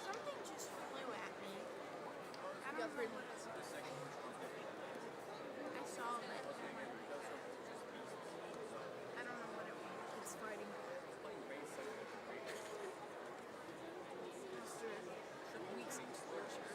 Something just flew at me. I don't know what it was. I saw it. I don't know what it was. It's fighting. After weeks of torture.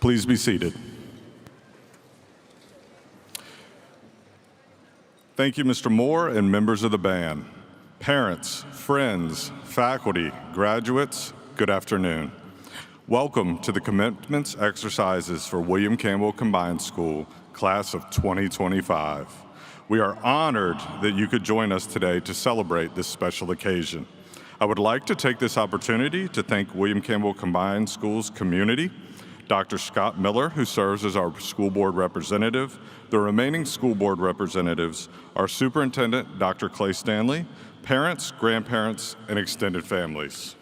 Please be seated. Thank you, Mr. Moore and members of the band. Parents, friends, faculty, graduates, good afternoon. Welcome to the commencement exercises for William Campbell Combined School, class of 2025. We are honored that you could join us today to celebrate this special occasion. I would like to take this opportunity to thank William Campbell Combined Schools community, Dr. Scott Miller, who serves as our school board representative, the remaining school board representatives, our superintendent, Dr. Clay Stanley, parents, grandparents, and extended families,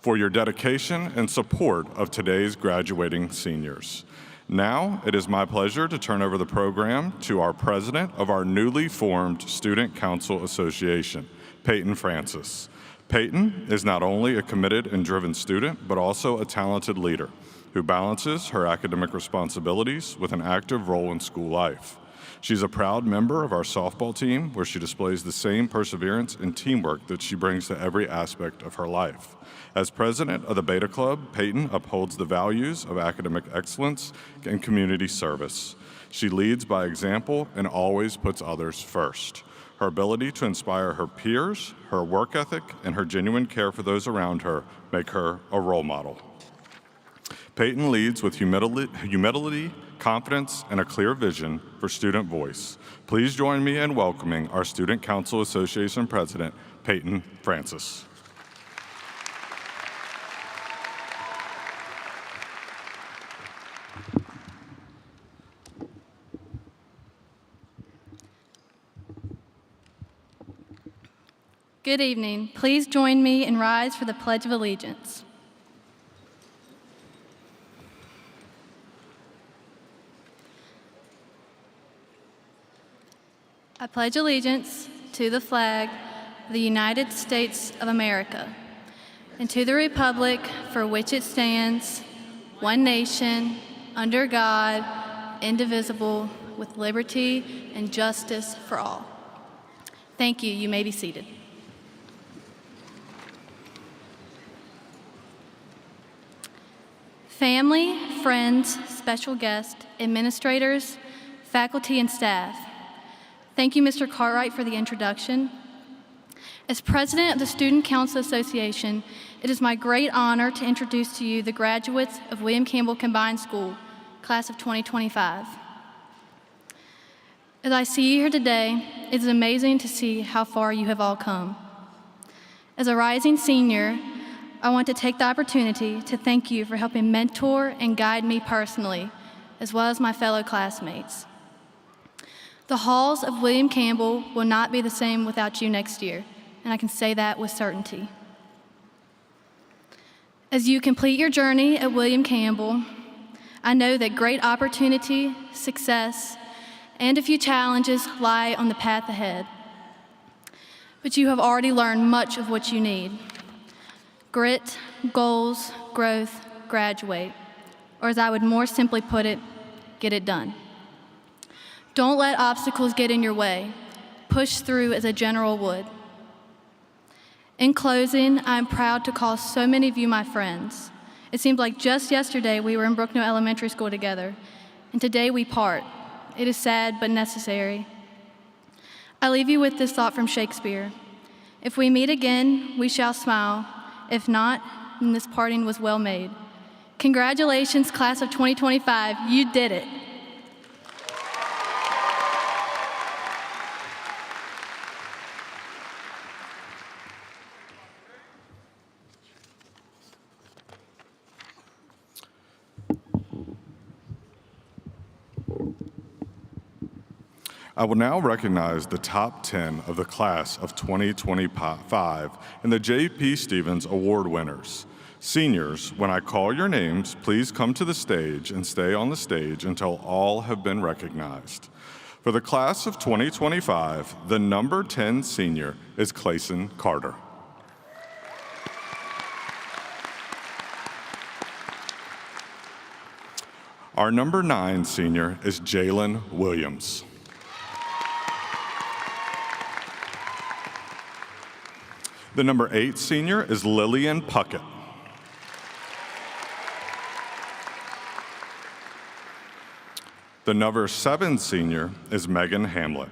for your dedication and support of today's graduating seniors. Now, it is my pleasure to turn over the program to our president of our newly formed Student Council Association, Peyton Francis. Peyton is not only a committed and driven student, but also a talented leader who balances her academic responsibilities with an active role in school life. She's a proud member of our softball team, where she displays the same perseverance and teamwork that she brings to every aspect of her life. As president of the Beta Club, Peyton upholds the values of academic excellence and community service. She leads by example and always puts others first. Her ability to inspire her peers, her work ethic, and her genuine care for those around her make her a role model. Peyton leads with humility, confidence, and a clear vision for student voice. Please join me in welcoming our Student Council Association President, Peyton Francis. Good evening. Please join me and rise for the Pledge of Allegiance. I pledge allegiance to the flag of the United States of America and to the republic for which it stands, one nation, under God, indivisible, with liberty and justice for all. Thank you. You may be seated. Family, friends, special guests, administrators, faculty, and staff, thank you, Mr. Cartwright, for the introduction. As president of the Student Council Association, it is my great honor to introduce to you the graduates of William Campbell Combined School, class of 2025. As I see you here today, it is amazing to see how far you have all come. As a rising senior, I want to take the opportunity to thank you for helping mentor and guide me personally, as well as my fellow classmates. The halls of William Campbell will not be the same without you next year, and I can say that with certainty. As you complete your journey at William Campbell, I know that great opportunity, success, and a few challenges lie on the path ahead. But you have already learned much of what you need: grit, goals, growth, graduate, or as I would more simply put it, get it done. Don't let obstacles get in your way. Push through as a general would. In closing, I'm proud to call so many of you my friends. It seems like just yesterday we were in Brooknell Elementary School together, and today we part. It is sad but necessary. I leave you with this thought from Shakespeare: If we meet again, we shall smile. If not, then this parting was well made. Congratulations, class of 2025. You did it. I will now recognize the top 10 of the class of 2025 and the J.P. Stevens Award winners. Seniors, when I call your names, please come to the stage and stay on the stage until all have been recognized. For the class of 2025, the number 10 senior is Clayson Carter. Our number 9 senior is Jalen Williams. The number 8 senior is Lillian Puckett. The number 7 senior is Megan Hamlet.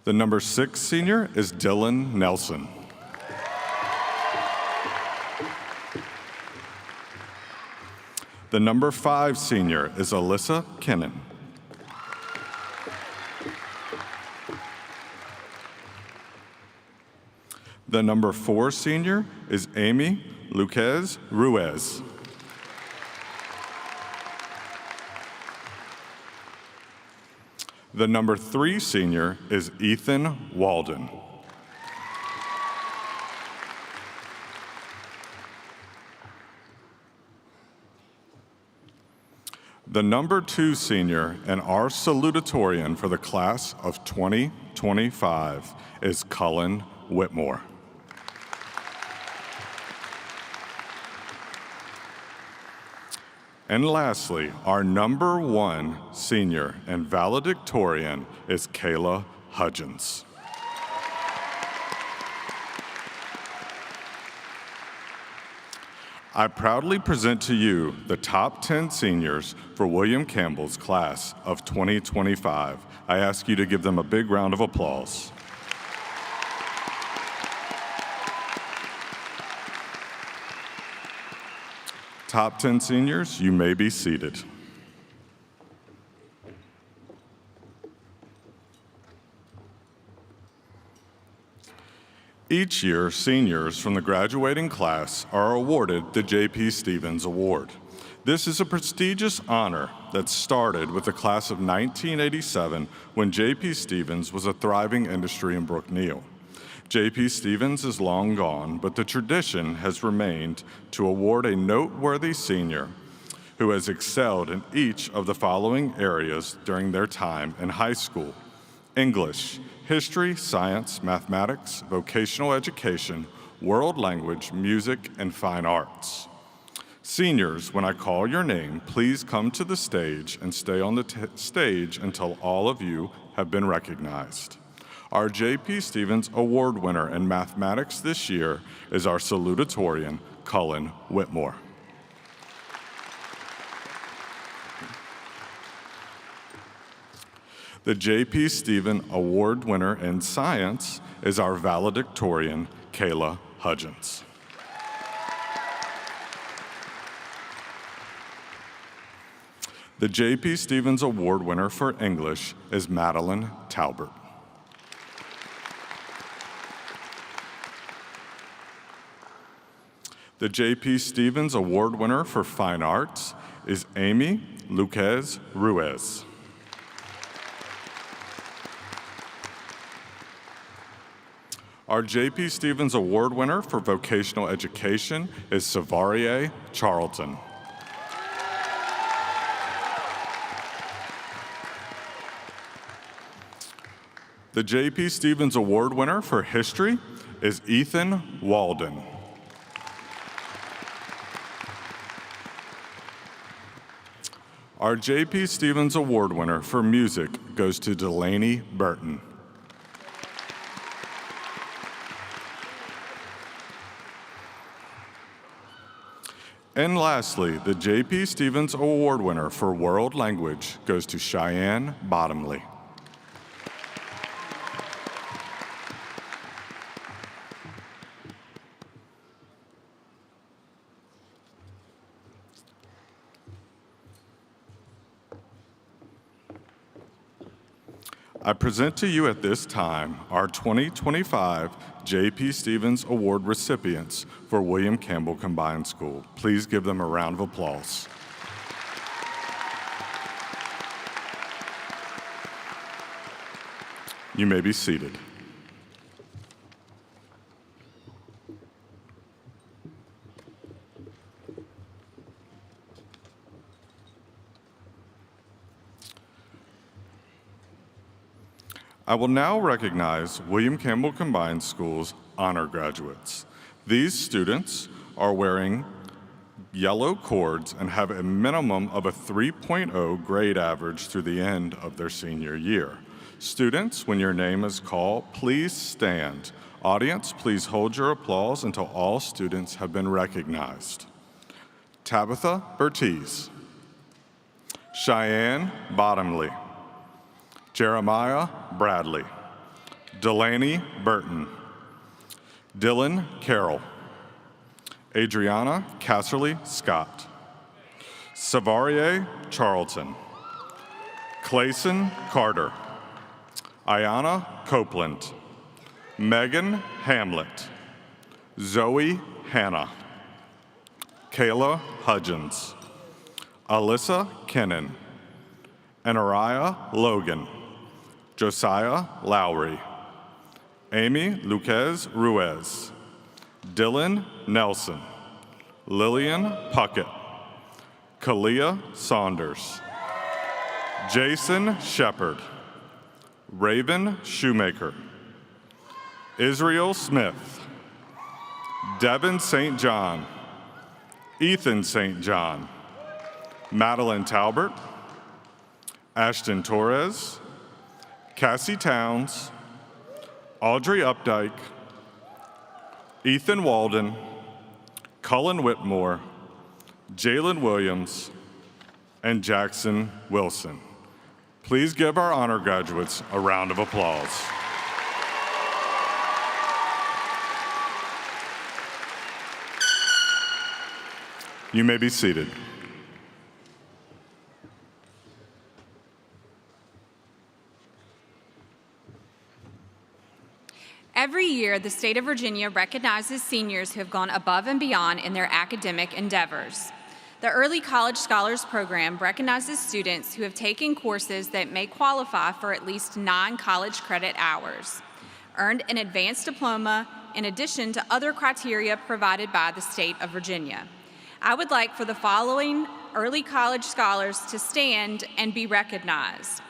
The number 6 senior is Dylan Nelson. The number 5 senior is Alyssa Kennan. The number 4 senior is Amy Luquez Ruiz. The number 3 senior is Ethan Walden. The number 2 senior and our salutatorian for the class of 2025 is Cullen Whitmore. And lastly, our number 1 senior and valedictorian is Kayla Hudgens. I proudly present to you the top 10 seniors for William Campbell's class of 2025. I ask you to give them a big round of applause. Top 10 seniors, you may be seated. Each year, seniors from the graduating class are awarded the J.P. Stevens Award. This is a prestigious honor that started with the class of 1987 when J.P. Stevens was a thriving industry in Brookneal. J.P. Stevens is long gone, but the tradition has remained to award a noteworthy senior who has excelled in each of the following areas during their time in high school: English, history, science, mathematics, vocational education, world language, music, and fine arts. Seniors, when I call your name, please come to the stage and stay on the stage until all of you have been recognized. Our J.P. Stevens Award winner in mathematics this year is our salutatorian, Cullen Whitmore. The J.P. Stevens Award winner in science is our valedictorian, Kayla Hudgens. The J.P. Stevens Award winner for English is Madeline Talbert. The J.P. Stevens Award winner for Fine Arts is Amy Luquez Ruiz. Our J.P. Stevens Award winner for Vocational Education is Savarie Charlton. The J.P. Stevens Award winner for History is Ethan Walden. Our J.P. Stevens Award winner for music goes to Delaney Burton. And lastly, the J.P. Stevens Award winner for World Language goes to Cheyenne Bottomley. I present to you at this time our 2025 J.P. Stevens Award recipients for William Campbell Combined School. Please give them a round of applause. You may be seated. I will now recognize William Campbell Combined School's honor graduates. These students are wearing yellow cords and have a minimum of a 3.0 grade average through the end of their senior year. Students, when your name is called, please stand. Audience, please hold your applause until all students have been recognized. Tabitha Bertiz, Cheyenne Bottomley, Jeremiah Bradley, Delaney Burton, Dylan Carroll, Adriana Casserly Scott, Savarie Charlton, Clayson Carter, Ayana Copeland, Megan Hamlet, Zoe Hanna, Kayla Hudgens, Alyssa Kennan, Anariah Logan, Josiah Lowry, Amy Luquez Ruiz, Dylan Nelson, Lillian Puckett, Kalia Saunders, Jason Shepard, Raven Shoemaker, Israel Smith, Devin St. John, Ethan St. John, Madeline Talbert, Ashton Torres, Cassie Towns, Audrey Updike, Ethan Walden, Cullen Whitmore, Jalen Williams, and Jackson Wilson. Please give our honor graduates a round of applause. You may be seated. Every year, the state of Virginia recognizes seniors who have gone above and beyond in their academic endeavors. The Early College Scholars Program recognizes students who have taken courses that may qualify for at least 9 college credit hours, earned an advanced diploma in addition to other criteria provided by the state of Virginia. I would like for the following early college scholars to stand and be recognized.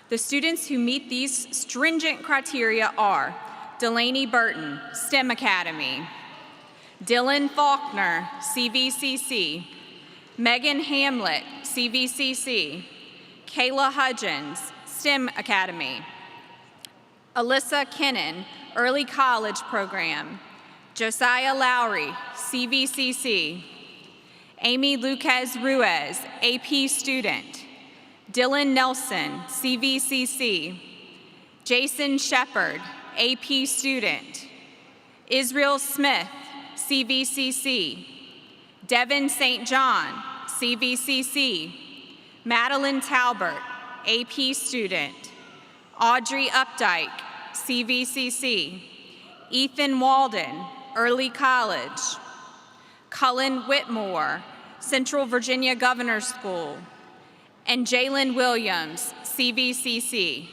The students who meet these stringent criteria are Delaney Burton, STEM Academy, Dylan Faulkner, CVCC, Megan Hamlet, CVCC, Kayla Hudgens, STEM Academy, Alyssa Kennan, Early College Program, Josiah Lowry, CVCC, Amy Luquez Ruiz, AP Student, Dylan Nelson, CVCC, Jason Shepard, AP Student, Israel Smith, CVCC, Devin St. John, CVCC, Madeline Talbert, AP Student, Audrey Updike, CVCC, Ethan Walden, Early College, Cullen Whitmore, Central Virginia Governor's School, and Jalen Williams, CVCC.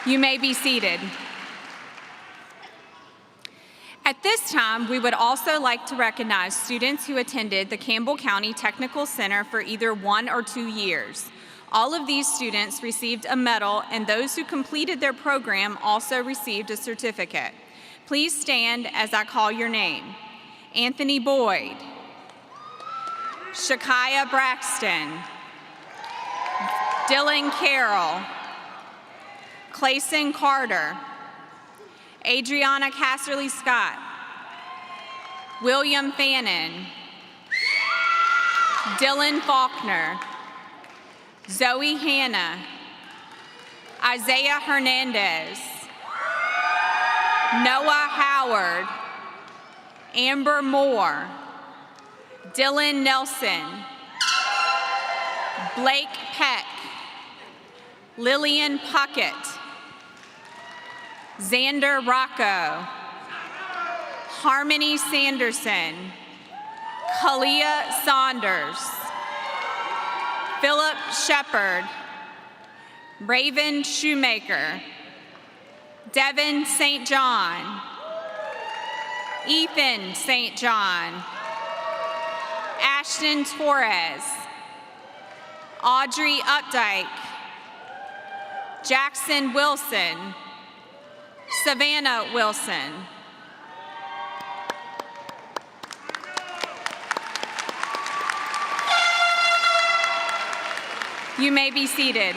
You may be seated. At this time, we would also like to recognize students who attended the Campbell County Technical Center for either 1 or 2 years. All of these students received a medal, and those who completed their program also received a certificate. Please stand as I call your name. Anthony Boyd, Shakaya Braxton, Dylan Carroll, Clayson Carter, Adriana Casserly Scott, William Fannin, Dylan Faulkner, Zoe Hanna, Isaiah Hernandez, Noah Howard, Amber Moore, Dylan Nelson, Blake Peck, Lillian Puckett, Xander Rocco, Harmony Sanderson, Kalia Saunders, Philip Shepard, Raven Shoemaker, Devin St. John, Ethan St. John, Ashton Torres, Audrey Updike, Jackson Wilson, Savannah Wilson. You may be seated.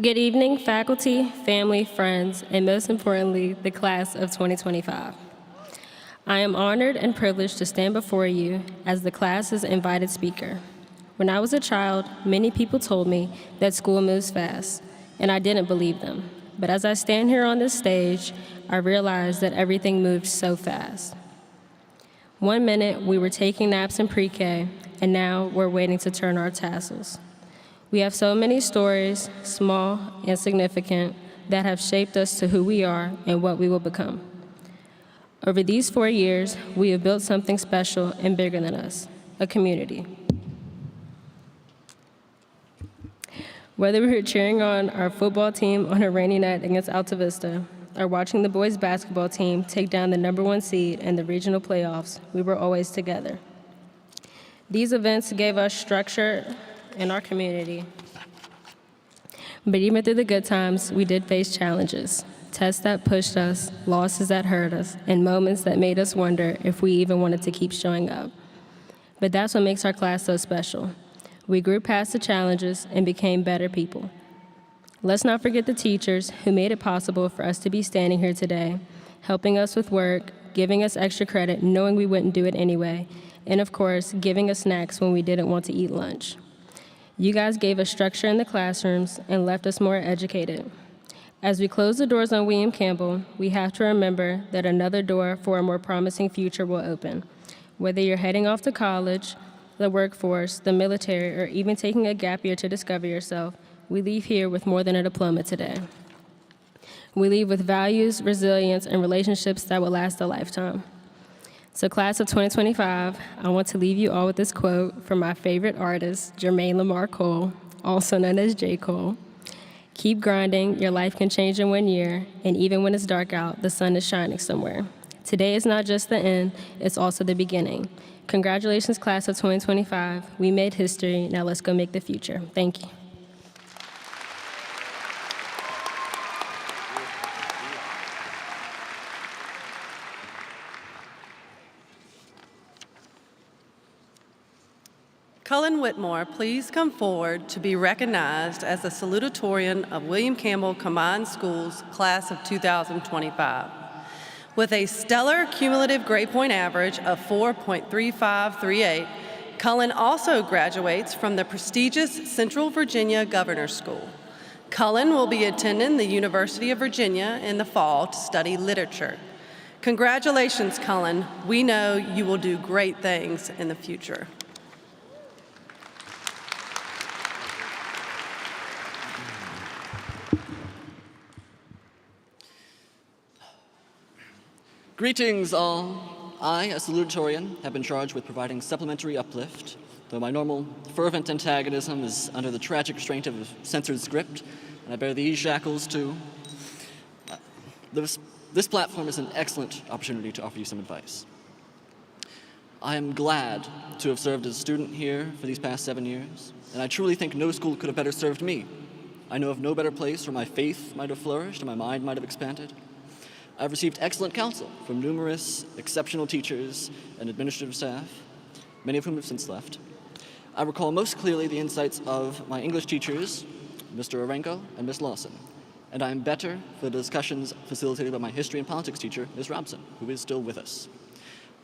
Good evening, faculty, family, friends, and most importantly, the class of 2025. I am honored and privileged to stand before you as the class's invited speaker. When I was a child, many people told me that school moves fast, and I didn't believe them. But as I stand here on this stage, I realize that everything moved so fast. 1 minute, we were taking naps in pre-K, and now we're waiting to turn our tassels. We have so many stories, small and significant, that have shaped us to who we are and what we will become. Over these 4 years, we have built something special and bigger than us, a community. Whether we were cheering on our football team on a rainy night against Alta Vista, or watching the boys' basketball team take down the #1 seed in the regional playoffs, we were always together. These events gave us structure in our community. But even through the good times, we did face challenges, tests that pushed us, losses that hurt us, and moments that made us wonder if we even wanted to keep showing up. But that's what makes our class so special. We grew past the challenges and became better people. Let's not forget the teachers who made it possible for us to be standing here today, helping us with work, giving us extra credit knowing we wouldn't do it anyway, and of course, giving us snacks when we didn't want to eat lunch. You guys gave us structure in the classrooms and left us more educated. As we close the doors on William Campbell, we have to remember that another door for a more promising future will open. Whether you're heading off to college, the workforce, the military, or even taking a gap year to discover yourself, we leave here with more than a diploma today. We leave with values, resilience, and relationships that will last a lifetime. So class of 2025, I want to leave you all with this quote from my favorite artist, Jermaine Lamar Cole, also known as J. Cole. Keep grinding, your life can change in 1 year, and even when it's dark out, the sun is shining somewhere. Today is not just the end, it's also the beginning. Congratulations, class of 2025. We made history, now let's go make the future. Thank you. Cullen Whitmore, please come forward to be recognized as the salutatorian of William Campbell Combined Schools Class of 2025. With a stellar cumulative grade point average of 4.3538, Cullen also graduates from the prestigious Central Virginia Governor's School. Cullen will be attending the University of Virginia in the fall to study literature. Congratulations, Cullen. We know you will do great things in the future. Greetings all. I, as salutatorian, have been charged with providing supplementary uplift, though my normal fervent antagonism is under the tragic restraint of a censored script, and I bear these shackles too. This platform is an excellent opportunity to offer you some advice. I am glad to have served as a student here for these past 7 years, and I truly think no school could have better served me. I know of no better place where my faith might have flourished and my mind might have expanded. I've received excellent counsel from numerous exceptional teachers and administrative staff, many of whom have since left. I recall most clearly the insights of my English teachers, Mr. Orenko and Ms. Lawson, and I am better for the discussions facilitated by my history and politics teacher, Ms. Robson, who is still with us.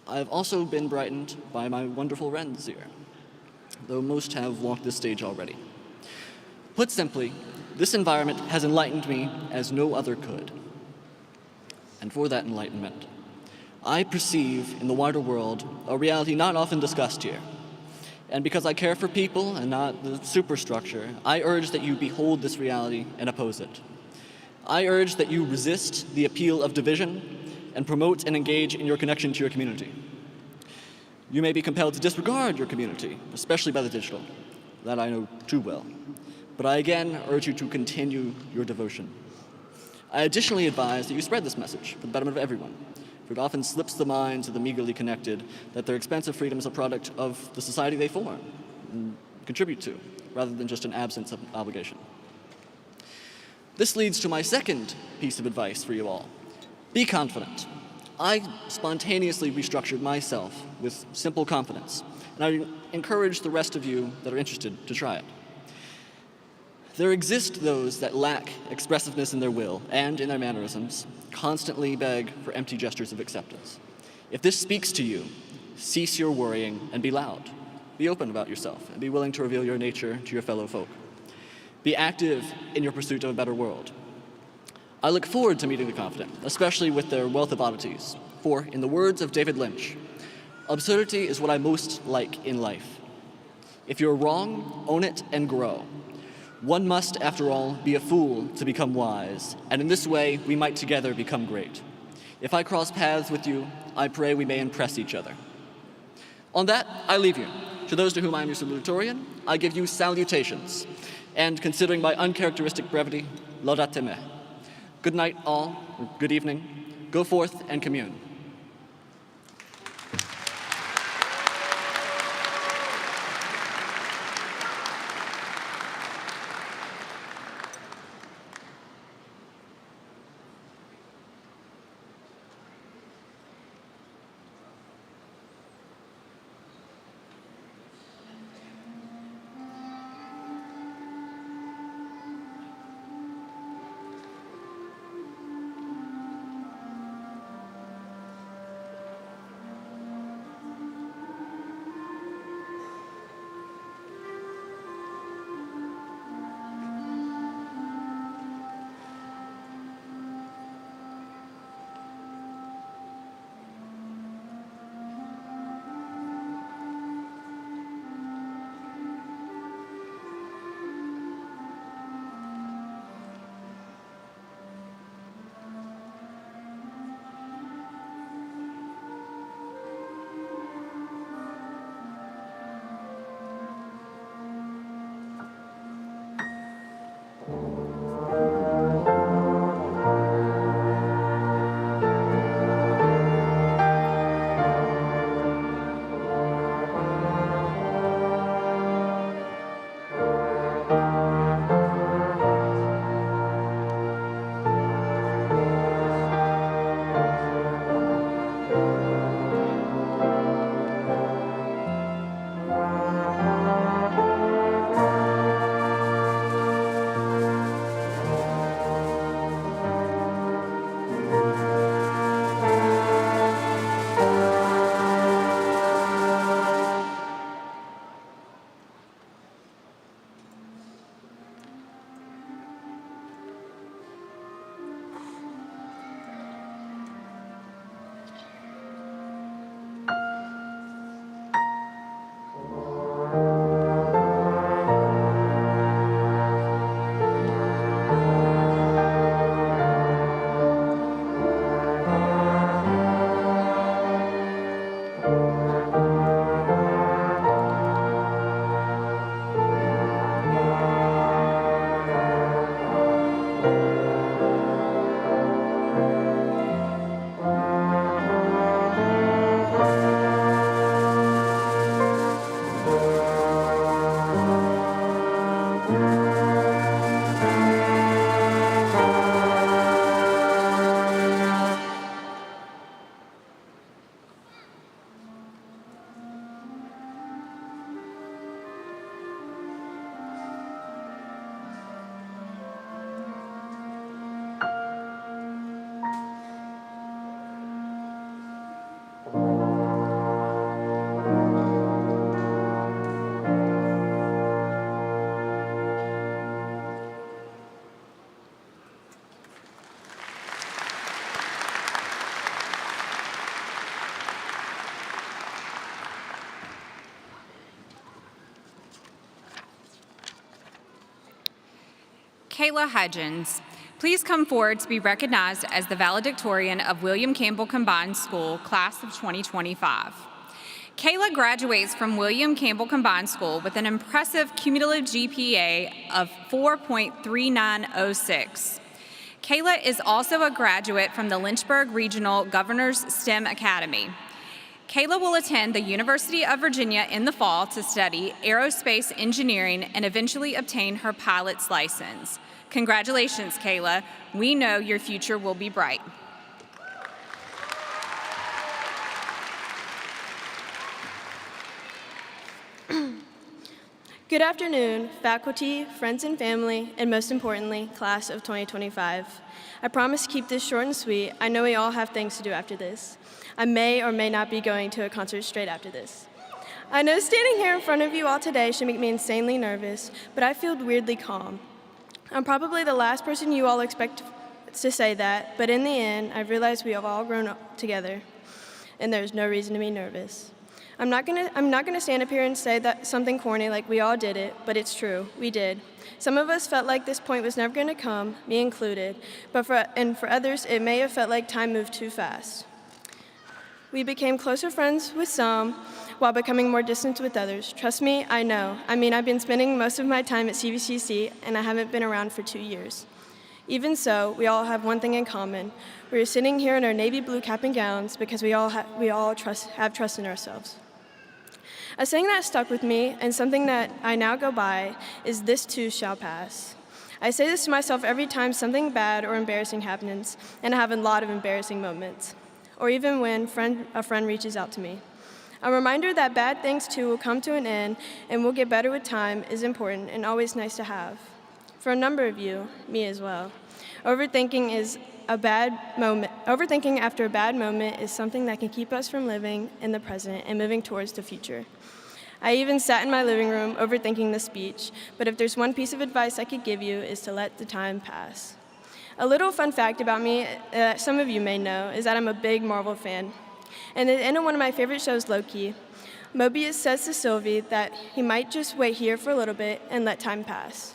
I have also been brightened by my wonderful friends here, though most have walked this stage already. Put simply, this environment has enlightened me as no other could. And for that enlightenment, I perceive in the wider world a reality not often discussed here. And because I care for people and not the superstructure, I urge that you behold this reality and oppose it. I urge that you resist the appeal of division and promote and engage in your connection to your community. You may be compelled to disregard your community, especially by the digital. That I know too well. But I again urge you to continue your devotion. I additionally advise that you spread this message for the betterment of everyone, for it often slips the minds of the meagerly connected that their expansive freedom is a product of the society they form and contribute to, rather than just an absence of obligation. This leads to my second piece of advice for you all. Be confident. I spontaneously restructured myself with simple confidence, and I encourage the rest of you that are interested to try it. There exist those that lack expressiveness in their will and in their mannerisms, constantly beg for empty gestures of acceptance. If this speaks to you, cease your worrying and be loud. Be open about yourself and be willing to reveal your nature to your fellow folk. Be active in your pursuit of a better world. I look forward to meeting the confident, especially with their wealth of oddities. For, in the words of David Lynch, absurdity is what I most like in life. If you're wrong, own it and grow. One must, after all, be a fool to become wise, and in this way we might together become great. If I cross paths with you, I pray we may impress each other. On that, I leave you. To those to whom I am your salutatorian, I give you salutations, and considering my uncharacteristic brevity, laudate me. Good night, all, or good evening. Go forth and commune. Kayla Hudgens, please come forward to be recognized as the valedictorian of William Campbell Combined School, class of 2025. Kayla graduates from William Campbell Combined School with an impressive cumulative GPA of 4.3906. Kayla is also a graduate from the Lynchburg Regional Governor's STEM Academy. Kayla will attend the University of Virginia in the fall to study aerospace engineering and eventually obtain her pilot's license. Congratulations, Kayla. We know your future will be bright. Good afternoon, faculty, friends and family, and most importantly, class of 2025. I promise to keep this short and sweet. I know we all have things to do after this. I may or may not be going to a concert straight after this. I know standing here in front of you all today should make me insanely nervous, but I feel weirdly calm. I'm probably the last person you all expect to say that, but in the end, I've realized we have all grown up together, and there's no reason to be nervous. I'm not gonna stand up here and say that something corny like we all did it, but it's true, we did. Some of us felt like this point was never gonna come, me included, but for others, it may have felt like time moved too fast. We became closer friends with some while becoming more distant with others. Trust me, I know. I've been spending most of my time at CVCC, and I haven't been around for 2 years. Even so, we all have one thing in common. We're sitting here in our navy blue cap and gowns because we all have trust in ourselves. A saying that stuck with me, and something that I now go by, is "this too shall pass." I say this to myself every time something bad or embarrassing happens, and I have a lot of embarrassing moments, or even when a friend reaches out to me. A reminder that bad things too will come to an end and will get better with time is important and always nice to have. For a number of you, me as well, overthinking after a bad moment is something that can keep us from living in the present and moving towards the future. I even sat in my living room overthinking the speech, but if there's one piece of advice I could give you is to let the time pass. A little fun fact about me that some of you may know is that I'm a big Marvel fan. And at the end of one of my favorite shows, Loki, Mobius says to Sylvie that he might just wait here for a little bit and let time pass.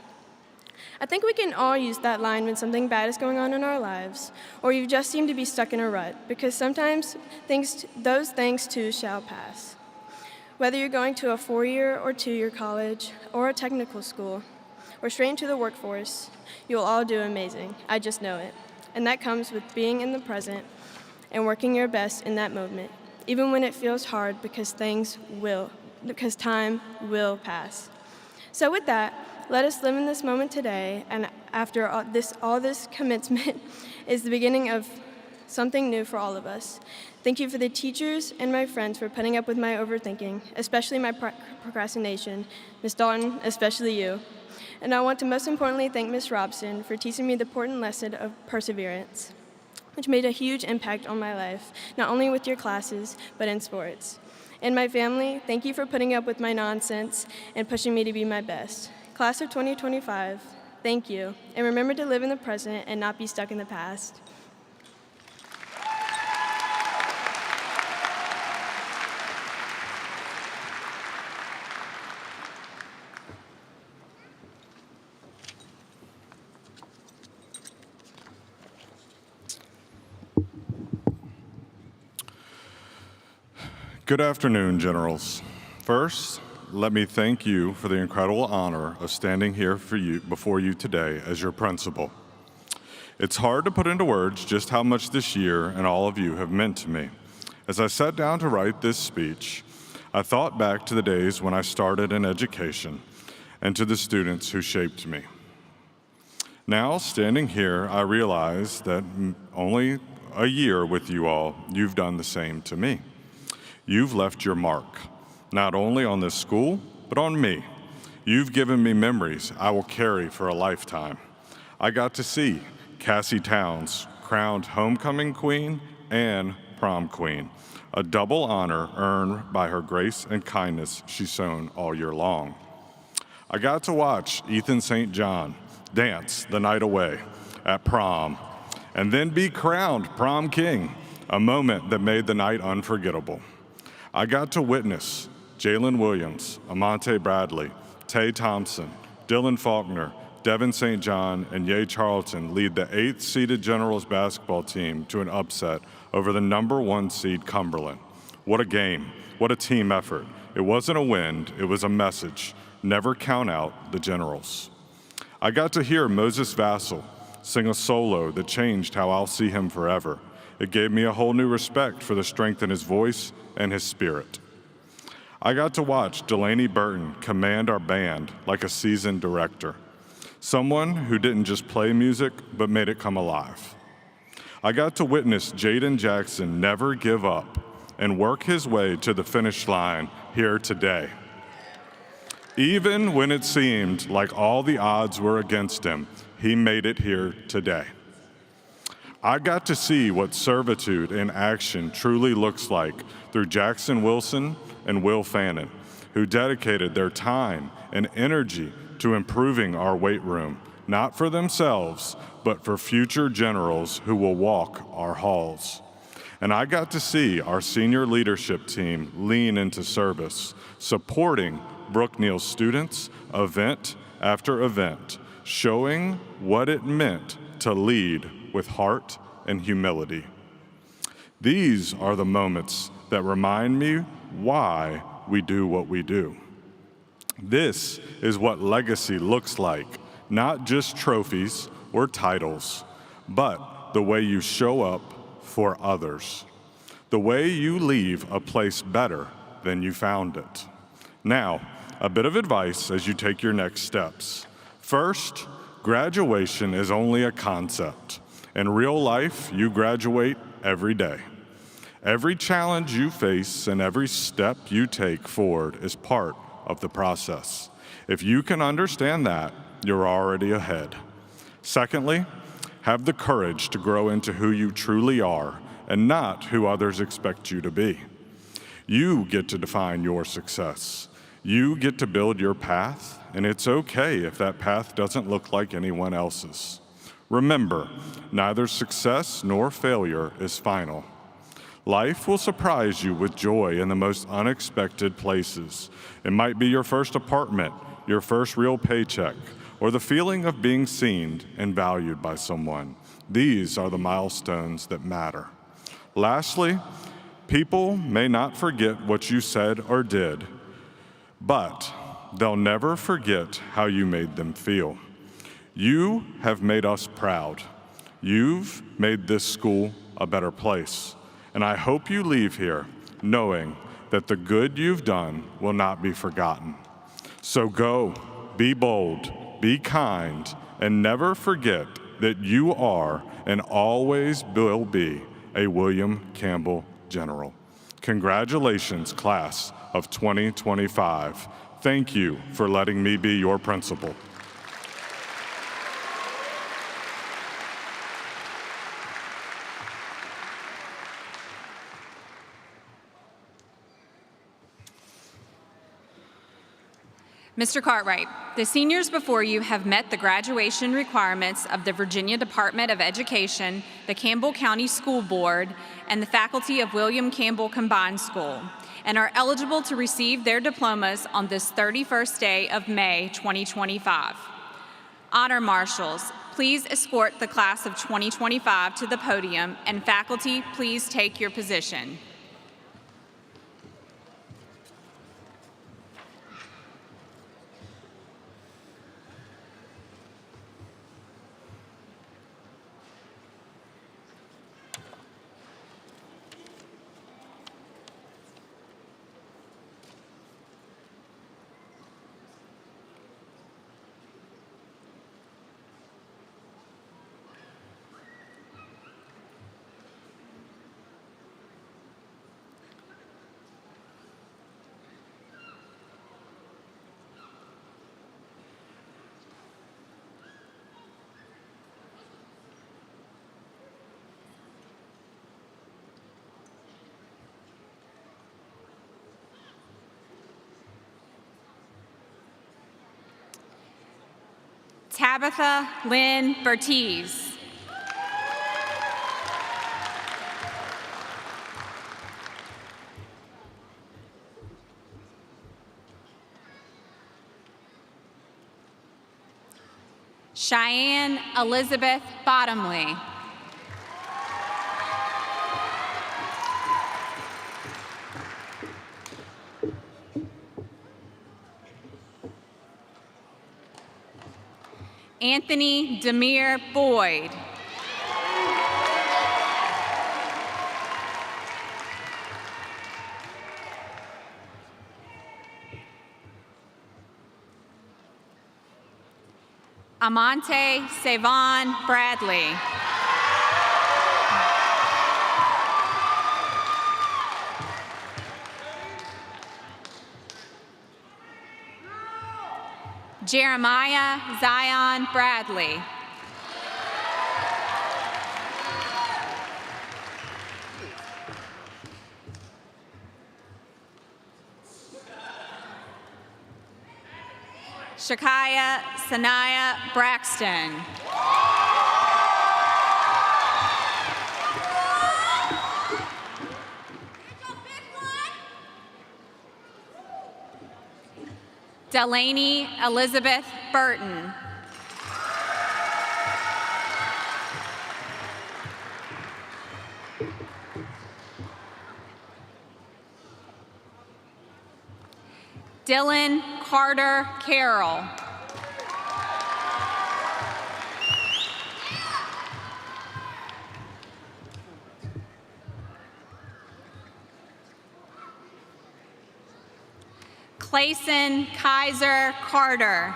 I think we can all use that line when something bad is going on in our lives, or you just seem to be stuck in a rut, because sometimes those things too shall pass. Whether you're going to a 4-year or 2-year college, or a technical school, or straight into the workforce, you'll all do amazing. I just know it. And that comes with being in the present and working your best in that moment, even when it feels hard, because time will pass. So with that, let us live in this moment today, and after all this commencement is the beginning of something new for all of us. Thank you for the teachers and my friends for putting up with my overthinking, especially my procrastination. Ms. Dalton, especially you. And I want to most importantly thank Ms. Robson for teaching me the important lesson of perseverance, which made a huge impact on my life, not only with your classes, but in sports. And my family, thank you for putting up with my nonsense and pushing me to be my best. Class of 2025, thank you. And remember to live in the present and not be stuck in the past. Good afternoon, Generals. First, let me thank you for the incredible honor of standing here before you today as your principal. It's hard to put into words just how much this year and all of you have meant to me. As I sat down to write this speech, I thought back to the days when I started in education and to the students who shaped me. Now, standing here, I realize that only a year with you all, you've done the same to me. You've left your mark, not only on this school, but on me. You've given me memories I will carry for a lifetime. I got to see Cassie Towns crowned homecoming queen and prom queen, a double honor earned by her grace and kindness she's shown all year long. I got to watch Ethan St. John dance the night away at prom, and then be crowned prom king, a moment that made the night unforgettable. I got to witness Jalen Williams, Amante Bradley, Tay Thompson, Dylan Faulkner, Devin St. John and Ye Charlton lead the 8th-seeded Generals basketball team to an upset over the number 1 seed Cumberland. What a game. What a team effort. It wasn't a win, it was a message. Never count out the Generals. I got to hear Moses Vassell sing a solo that changed how I'll see him forever. It gave me a whole new respect for the strength in his voice and his spirit. I got to watch Delaney Burton command our band like a seasoned director, someone who didn't just play music, but made it come alive. I got to witness Jaden Jackson never give up and work his way to the finish line here today. Even when it seemed like all the odds were against him, he made it here today. I got to see what servitude in action truly looks like through Jackson Wilson and Will Fannin, who dedicated their time and energy to improving our weight room, not for themselves, but for future Generals who will walk our halls. And I got to see our senior leadership team lean into service, supporting Brookneal students event after event, showing what it meant to lead with heart and humility. These are the moments that remind me why we do what we do. This is what legacy looks like, not just trophies or titles, but the way you show up for others, the way you leave a place better than you found it. Now, a bit of advice as you take your next steps. First, graduation is only a concept. In real life, you graduate every day. Every challenge you face and every step you take forward is part of the process. If you can understand that, you're already ahead. Secondly, have the courage to grow into who you truly are and not who others expect you to be. You get to define your success. You get to build your path, and it's okay if that path doesn't look like anyone else's. Remember, neither success nor failure is final. Life will surprise you with joy in the most unexpected places. It might be your first apartment, your first real paycheck, or the feeling of being seen and valued by someone. These are the milestones that matter. Lastly, people may not forget what you said or did, but they'll never forget how you made them feel. You have made us proud. You've made this school a better place. And I hope you leave here knowing that the good you've done will not be forgotten. So go, be bold, be kind, and never forget that you are and always will be a William Campbell General. Congratulations, class of 2025. Thank you for letting me be your principal. Mr. Cartwright, the seniors before you have met the graduation requirements of the Virginia Department of Education, the Campbell County School Board, and the faculty of William Campbell Combined School, and are eligible to receive their diplomas on this 31st day of May 2025. Honor Marshals, please escort the class of 2025 to the podium, and faculty, please take your position. Tabitha Lynn Bertiz. Cheyenne Elizabeth Bottomley. Anthony Demir Boyd. Amante Savon Bradley. Jeremiah Zion Bradley. Shakaya Sanaya Braxton. Delaney Elizabeth Burton. Dylan Carter Carroll. Clayson Kaiser Carter.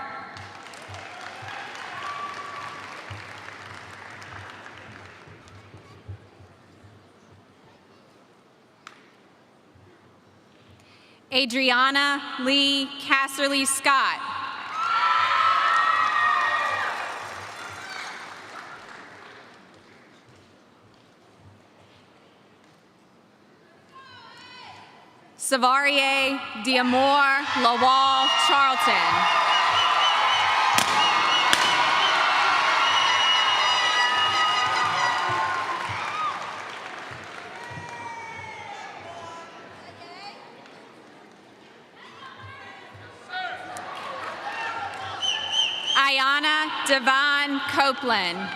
Adriana Lee Casserly Scott. Savarie Diamore Lawal Charlton. Ayana Devon Copeland.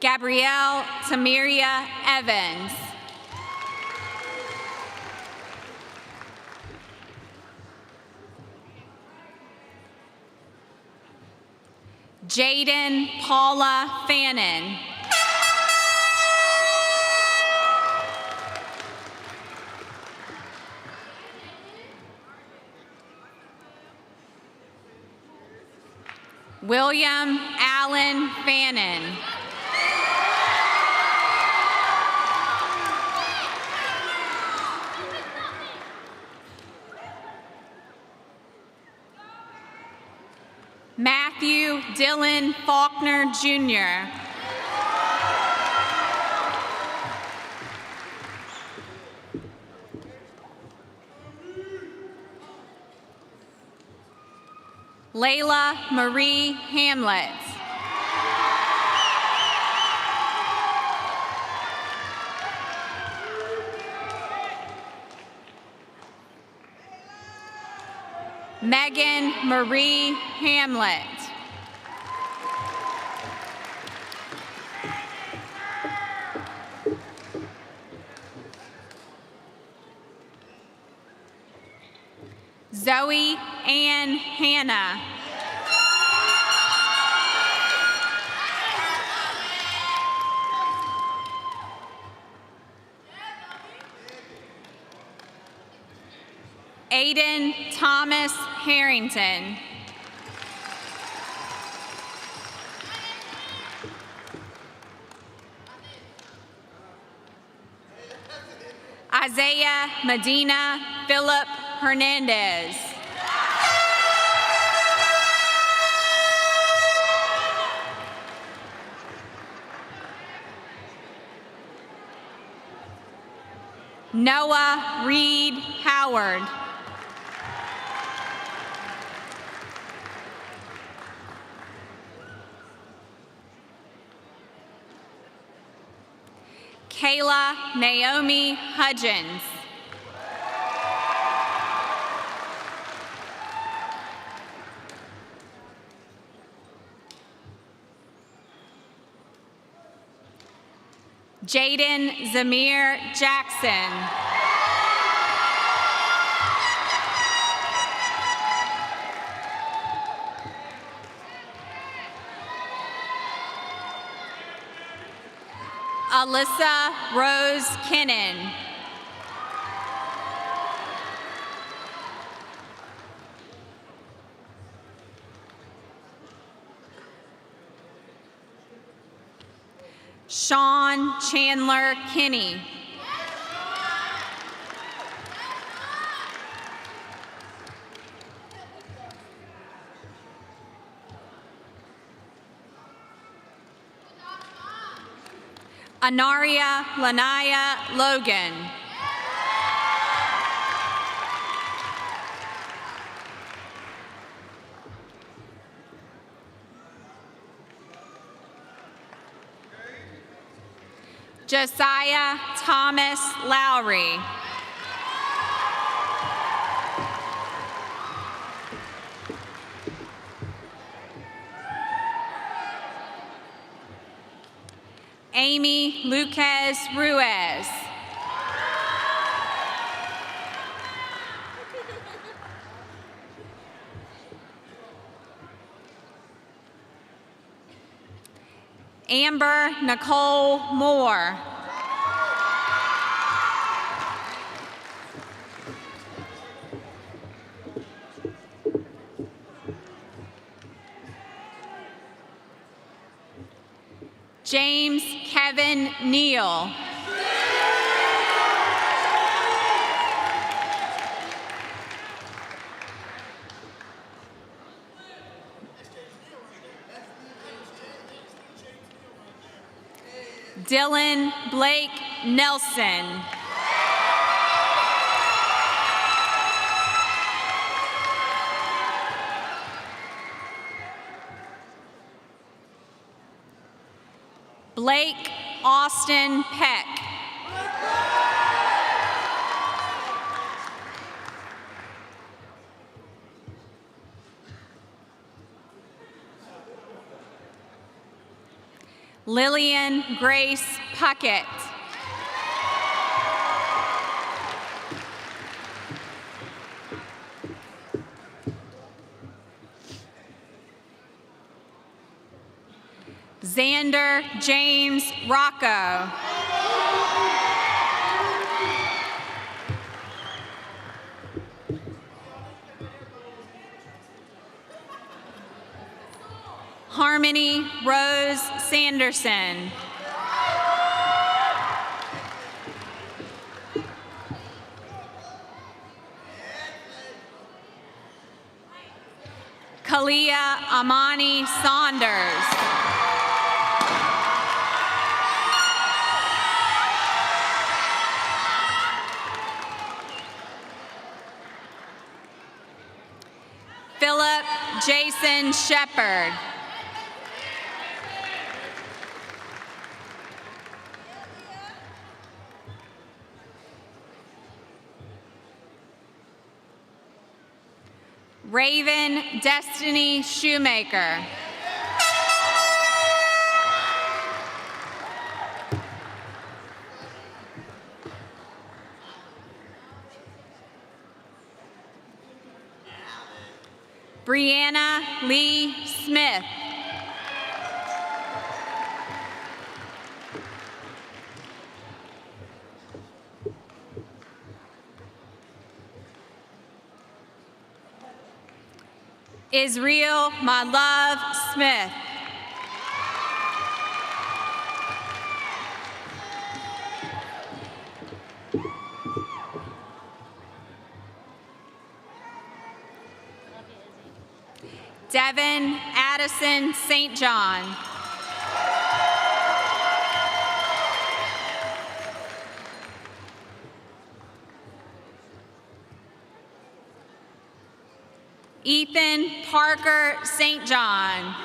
Gabrielle Tamiria Evans. Jaden Paula Fannin. William Allen Fannin. Matthew Dylan Faulkner, Jr. Layla Marie Hamlet. Megan Marie Hamlet. Zoe Ann Hannah. Aiden Thomas Harrington. Isaiah Medina Philip Hernandez. Noah Reed Howard. Kayla Naomi Hudgens. Jaden Zamir Jackson. Alyssa Rose Kinnan. Sean Chandler Kinney. Anaria Lanaya Logan. Josiah Thomas Lowry. Amy Lucas Ruiz. Amber Nicole Moore. James Kevin Neal. Dylan Blake Nelson. Blake Austin Peck. Lillian Grace Puckett. Xander James Rocco. Harmony Rose Sanderson. Kalia Amani Saunders. Philip Jason Shepard. Raven Destiny Shoemaker. Brianna Lee Smith. Israel My Love Smith. Devin Addison St. John. Ethan Parker St. John.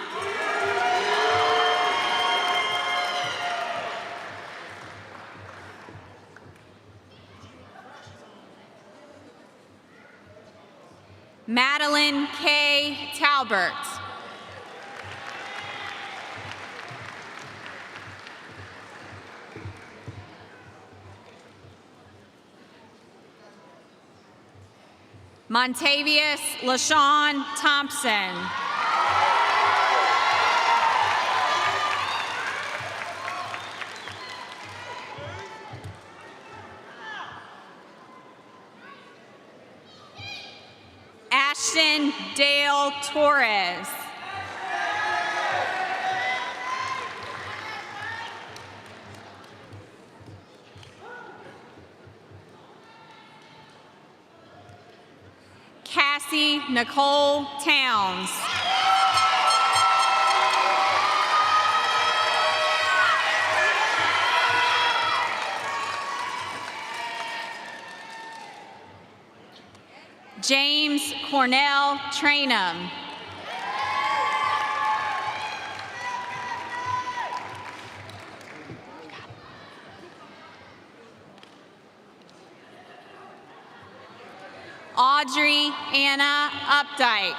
Madeline K. Talbert. Montavious LaShawn Thompson. Ashton Dale Torres. Cassie Nicole Towns. James Cornell Trainum. Audrey Anna Updike.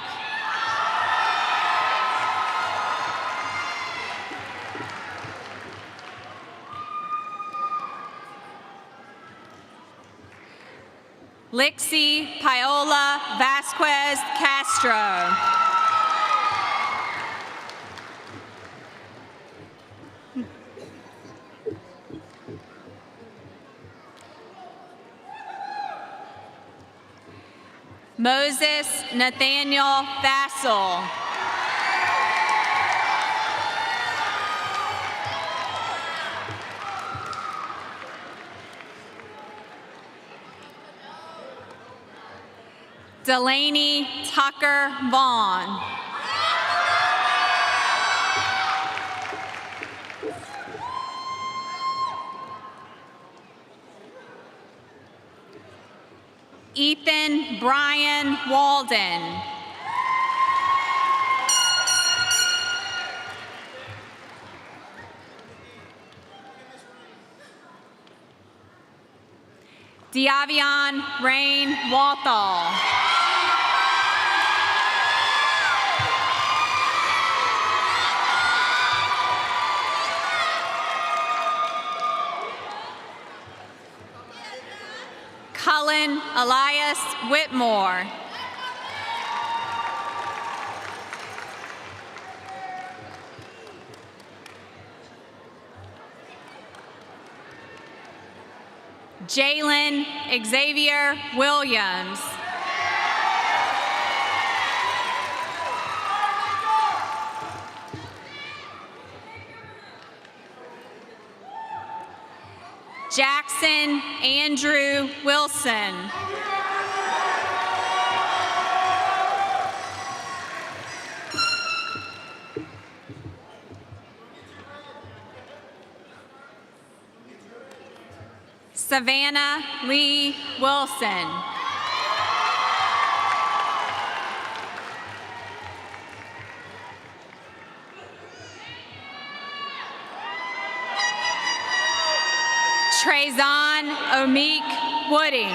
Lixie Paola Vasquez Castro. Moses Nathaniel Fassel. Delaney Tucker Vaughn. Ethan Brian Walden. Diavion Rain Walthall. Cullen Elias Whitmore. Jalen Xavier Williams. Jackson Andrew Wilson. Savannah Lee Wilson. Trezon Omeek Wooding.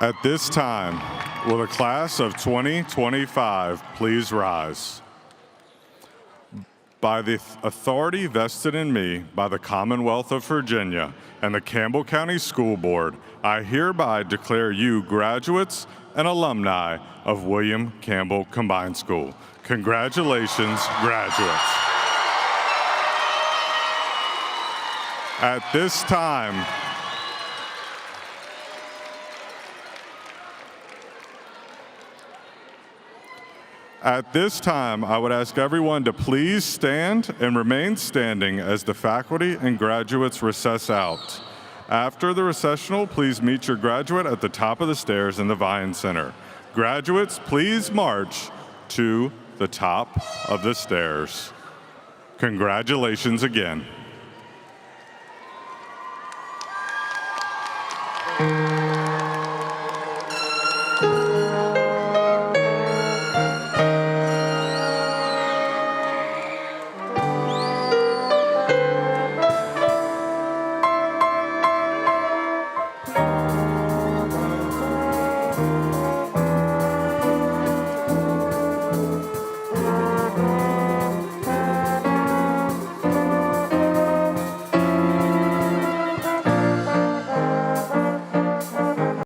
At this time, will the class of 2025 please rise? By the authority vested in me by the Commonwealth of Virginia and the Campbell County School Board, I hereby declare you graduates and alumni of William Campbell Combined School. Congratulations, graduates. At this time, I would ask everyone to please stand and remain standing as the faculty and graduates recess out. After the recessional, please meet your graduate at the top of the stairs in the Vine Center. Graduates, please march to the top of the stairs. Congratulations again.